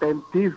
33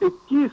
21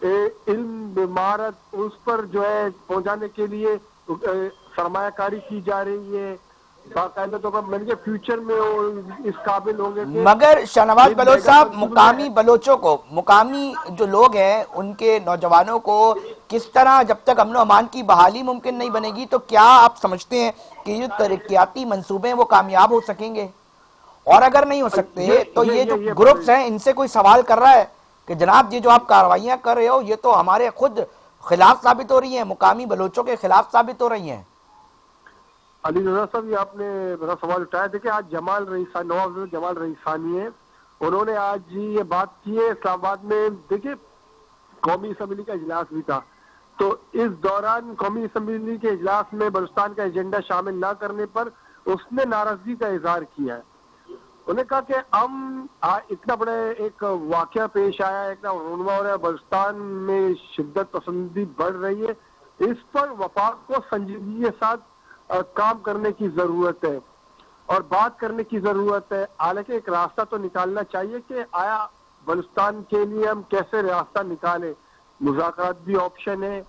علم مہارت اس پر جو ہے پہنچانے کے لیے سرمایہ کاری کی جا رہی ہے باقاعدہ طور پر. میں نے فیوچر میں اس قابل ہوں گے کہ مگر شاہنواز بلوچ صاحب مقامی بلوچوں کو، مقامی جو لوگ ہیں ان کے نوجوانوں کو کس طرح، جب تک امن و امان کی بحالی ممکن نہیں بنے گی تو کیا آپ سمجھتے ہیں کہ یہ ترقیاتی منصوبے ہیں وہ کامیاب ہو سکیں گے؟ اور اگر نہیں ہو سکتے تو یہ جو گروپس ہیں ان سے کوئی سوال کر رہا ہے کہ جناب یہ جو آپ کارروائیاں کر رہے ہو یہ تو ہمارے خود خلاف ثابت ہو رہی ہیں، مقامی بلوچوں کے خلاف ثابت ہو رہی ہیں؟ علی رضا صاحب یہ آپ نے میرا سوال اٹھایا. دیکھیں آج نواز جمال رئیسانی ہیں، انہوں نے آج یہ بات کی ہے اسلام آباد میں. دیکھیں قومی اسمبلی کا اجلاس بھی تھا تو اس دوران قومی اسمبلی کے اجلاس میں بلوچستان کا ایجنڈا شامل نہ کرنے پر اس نے ناراضگی کا اظہار کیا ہے. انہوں نے کہا کہ ہم اتنا بڑا ایک واقعہ پیش آیا ہے، اتنا رونما ہو رہا ہے، بلوچستان میں شدت پسندی بڑھ رہی ہے، اس پر وفاق کو سنجیدگی کے ساتھ کام کرنے کی ضرورت ہے اور بات کرنے کی ضرورت ہے. حالانکہ ایک راستہ تو نکالنا چاہیے کہ آیا بلوچستان کے لیے ہم کیسے راستہ نکالیں. مذاکرات بھی آپشن ہے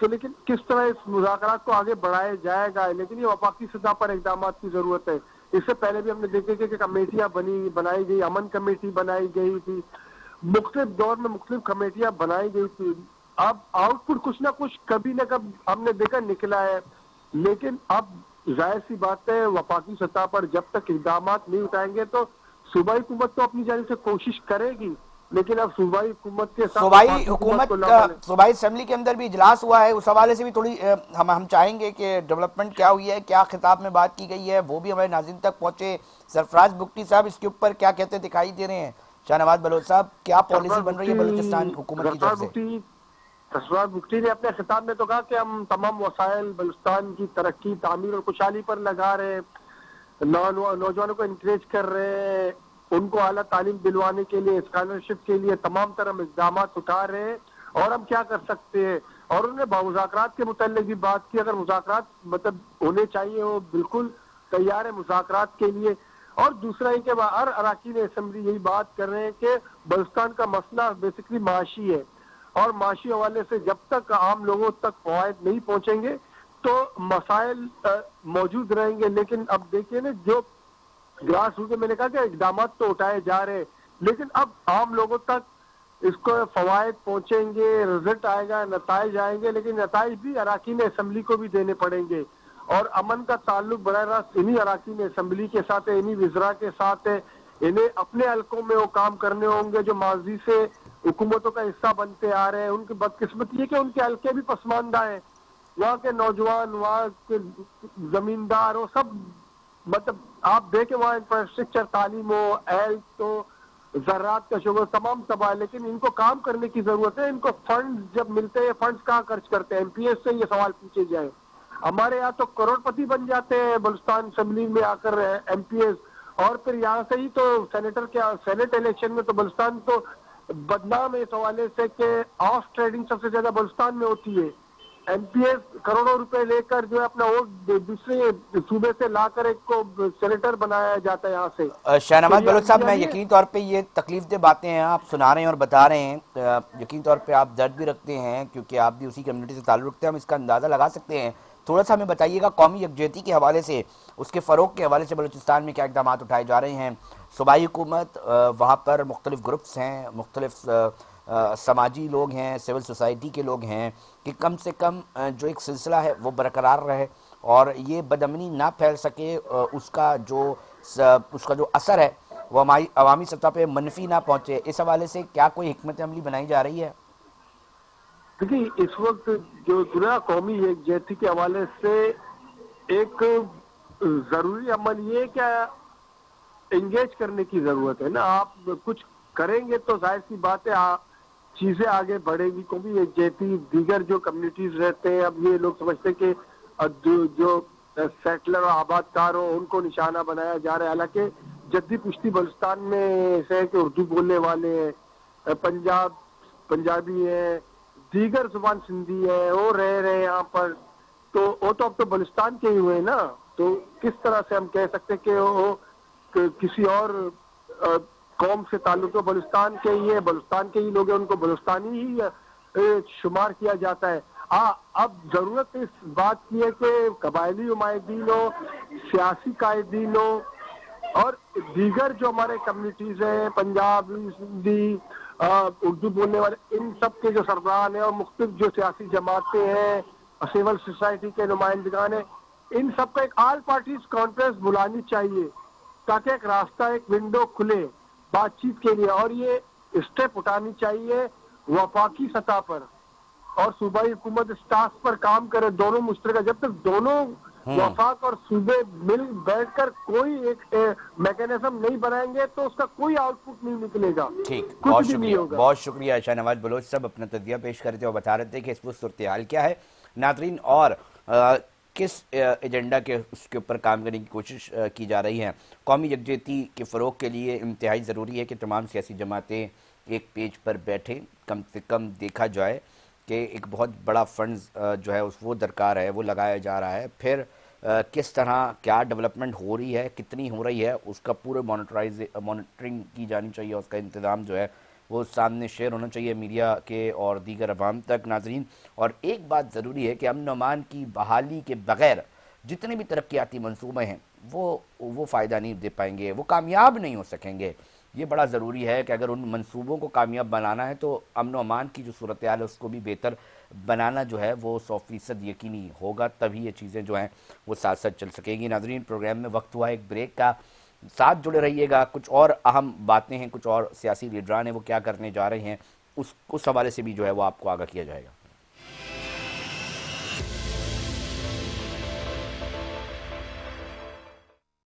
تو لیکن کس طرح اس مذاکرات کو آگے بڑھایا جائے گا، لیکن یہ وفاقی سطح پر اقدامات کی ضرورت ہے. اس سے پہلے بھی ہم نے دیکھے کہ کمیٹیاں بنائی گئی، امن کمیٹی بنائی گئی تھی، مختلف دور میں مختلف کمیٹیاں بنائی گئی تھی. اب آؤٹ پٹ کچھ نہ کچھ کبھی نہ کبھی ہم نے دیکھا نکلا ہے، لیکن اب ظاہر سی بات ہے وفاقی سطح پر جب تک اقدامات نہیں اٹھائیں گے تو صوبائی حکومت تو اپنی جانب سے کوشش کرے گی، لیکن اب صوبائی حکومت کے ساتھ صوبائی وفاقی حکومت کو حکومت نہ کا ملے. صوبائی اسمبلی کے اندر بھی اجلاس ہوا ہے، اس حوالے سے بھی تھوڑی ہم چاہیں گے کہ ڈیولپمنٹ کیا ہوئی ہے، کیا خطاب میں بات کی گئی ہے، وہ بھی ہمارے ناظرین تک پہنچے. سرفراز بگٹی صاحب اس کے اوپر کیا کہتے دکھائی دے رہے ہیں؟ شاہنواز بلوچ صاحب کیا پالیسی بن رہی ہے بلوچستان حکومت کی طرف سے؟ سرفراز بگٹی نے اپنے خطاب میں تو کہا کہ ہم تمام وسائل بلوچستان کی ترقی، تعمیر اور خوشحالی پر لگا رہے ہیں، نوجوانوں کو انکریج کر رہے ہیں، ان کو اعلیٰ تعلیم دلوانے کے لیے، اسکالرشپ کے لیے تمام طرح اقدامات اٹھا رہے ہیں اور ہم کیا کر سکتے ہیں. اور انہوں نے مذاکرات کے متعلق بھی بات کی. اگر مذاکرات مطلب ہونے چاہیے وہ بالکل تیار ہے مذاکرات کے لیے. اور دوسرا یہ کہ ہر اراکین اسمبلی یہی بات کر رہے ہیں کہ بلوچستان کا مسئلہ بیسکلی معاشی ہے اور معاشی حوالے سے جب تک عام لوگوں تک فوائد نہیں پہنچیں گے تو مسائل موجود رہیں گے. لیکن اب دیکھیے نا جو گراس روٹ میں نے کہا کہ اقدامات تو اٹھائے جا رہے ہیں لیکن اب عام لوگوں تک اس کو فوائد پہنچیں گے، رزلٹ آئے گا، نتائج آئیں گے، لیکن نتائج بھی اراکین اسمبلی کو بھی دینے پڑیں گے. اور امن کا تعلق براہ راست انہی اراکین اسمبلی کے ساتھ ہے، انہی وزراء کے ساتھ ہے. انہیں اپنے حلقوں میں وہ کام کرنے ہوں گے جو ماضی سے حکومتوں کا حصہ بنتے آ رہے ہیں. ان کی بدقسمتی ہے کہ ان کے حلقے بھی پسماندہ ہیں، وہاں کے نوجوان، وہاں کے زمیندار، وہ سب مطلب آپ دیکھیں وہاں انفراسٹرکچر، تعلیم ہو، ہیلتھ ہو، زراعت کا شعبہ تمام تباہ ہے. لیکن ان کو کام کرنے کی ضرورت ہے. ان کو فنڈ جب ملتے ہیں فنڈز کہاں خرچ کرتے ہیں؟ ایم پی ایس سے یہ سوال پوچھے جائیں. ہمارے یہاں تو کروڑ پتی بن جاتے ہیں بلوچستان اسمبلی میں آ کر ایم پی ایس، اور پھر یہاں سے ہی تو سینٹ الیکشن میں تو بلوچستان تو بدنام ہے اس حوالے سے کہ آف ٹریڈنگ سب سے زیادہ بلوچستان میں ہوتی ہے. ایم پی ایس کروڑوں روپے لے کر جو ہے اپنا ووٹ دوسرے صوبے سے لا کر ایک کو سینیٹر بنایا جاتا ہے یہاں سے. تو شاہنواز یہ بلوچ صاحب اندیہ میں نہیں ہے. یقینی طور پہ یہ تکلیف دہ باتیں ہیں آپ سنا رہے ہیں اور بتا رہے ہیں، یقینی طور پہ آپ درد بھی رکھتے ہیں کیونکہ آپ بھی اسی کمیونٹی سے تعلق رکھتے ہیں، ہم اس کا اندازہ لگا سکتے ہیں. تھوڑا سا ہمیں بتائیے گا قومی یکجہتی کے حوالے سے، اس کے فروغ کے حوالے سے بلوچستان میں کیا اقدامات اٹھائے جا رہے ہیں؟ صوبائی حکومت، وہاں پر مختلف گروپس ہیں، مختلف سماجی لوگ ہیں، سول سوسائٹی کے لوگ ہیں کہ کم سے کم جو ایک سلسلہ ہے وہ برقرار رہے اور یہ بدامنی نہ پھیل سکے، اس کا جو اثر ہے وہ ہماری عوامی سطح پہ منفی نہ پہنچے. اس حوالے سے کیا کوئی حکمت عملی بنائی جا رہی ہے؟ دیکھیے اس وقت جو دنیا قومی یکجہتی کے حوالے سے ایک ضروری عمل یہ ہے کہ انگیج کرنے کی ضرورت ہے نا. آپ کچھ کریں گے تو ظاہر سی بات ہے چیزیں آگے بڑھے گی. قومی یکجہتی دیگر جو کمیونٹیز رہتے ہیں، اب یہ لوگ سمجھتے ہیں کہ جو سیٹلر اور آباد کار ہو ان کو نشانہ بنایا جا رہا ہے. حالانکہ جدی پشتی بلوچستان میں ایسے ہے کہ اردو بولنے والے ہیں، پنجابی ہیں، دیگر زبان سندھی ہے، وہ رہ رہے یہاں پر. تو وہ تو اب تو بلوچستان کے ہی ہوئے نا. تو کس طرح سے ہم کہہ سکتے کہ وہ کسی اور قوم سے تعلق ہے؟ بلوچستان کے ہی ہے، بلوچستان کے ہی لوگ ہیں، ان کو بلوچستانی ہی شمار کیا جاتا ہے. اب ضرورت اس بات کی ہے کہ قبائلی نمائندین ہو, سیاسی قائدین ہو اور دیگر جو ہمارے کمیونٹیز ہیں, پنجابی, سندھی, اردو بولنے والے, ان سب کے جو سربراہ ہیں اور مختلف جو سیاسی جماعتیں ہیں, سول سوسائٹی کے نمائندگان ہیں, ان سب کا ایک آل پارٹیز کانفرنس بلانی چاہیے تاکہ ایک راستہ, ایک ونڈو کھلے بات چیت کے لیے. اور یہ اسٹیپ اٹھانی چاہیے وفاقی سطح پر, اور صوبائی حکومت اس ٹاسک پر کام کرے, دونوں مشترکہ. جب تک دونوں وفاق اور صوبے مل بیٹھ کر کوئی ایک میکینزم نہیں بنائیں گے تو اس کا کوئی آؤٹ پٹ نہیں نکلے گا, ٹھیک, کچھ بہت بھی نہیں شکریہ, ہوگا. بہت شکریہ. شاہ نواز بلوچ صاحب اپنا تجزیہ پیش کر رہے تھے اور بتا رہے تھے کہ اس وقت صورتحال کیا ہے. ناظرین, اور کس ایجنڈا کے اس کے اوپر کام کرنے کی کوشش کی جا رہی ہے. قومی یکجہتی کے فروغ کے لیے انتہائی ضروری ہے کہ تمام سیاسی جماعتیں ایک پیج پر بیٹھیں. کم سے کم دیکھا جائے کہ ایک بہت بڑا فنڈز جو ہے وہ درکار ہے, وہ لگایا جا رہا ہے. پھر کس طرح کیا ڈیولپمنٹ ہو رہی ہے, کتنی ہو رہی ہے, اس کا پورے مانیٹرنگ کی جانی چاہیے. اس کا انتظام جو ہے وہ سامنے شیئر ہونا چاہیے میڈیا کے اور دیگر عوام تک. ناظرین, اور ایک بات ضروری ہے کہ امن و امان کی بحالی کے بغیر جتنے بھی ترقیاتی منصوبے ہیں وہ فائدہ نہیں دے پائیں گے, وہ کامیاب نہیں ہو سکیں گے. یہ بڑا ضروری ہے کہ اگر ان منصوبوں کو کامیاب بنانا ہے تو امن و امان کی جو صورتحال ہے اس کو بھی بہتر بنانا جو ہے وہ 100% یقینی ہوگا, تبھی یہ چیزیں جو ہیں وہ ساتھ ساتھ چل سکیں گی. ناظرین, پروگرام میں وقت ہوا ہے ایک بریک کا, ساتھ جڑے رہیے گا. کچھ اور اہم باتیں ہیں, کچھ اور سیاسی لیڈران ہیں وہ کیا کرنے جا رہے ہیں, اس حوالے سے بھی جو ہے وہ آپ کو آگاہ کیا جائے گا.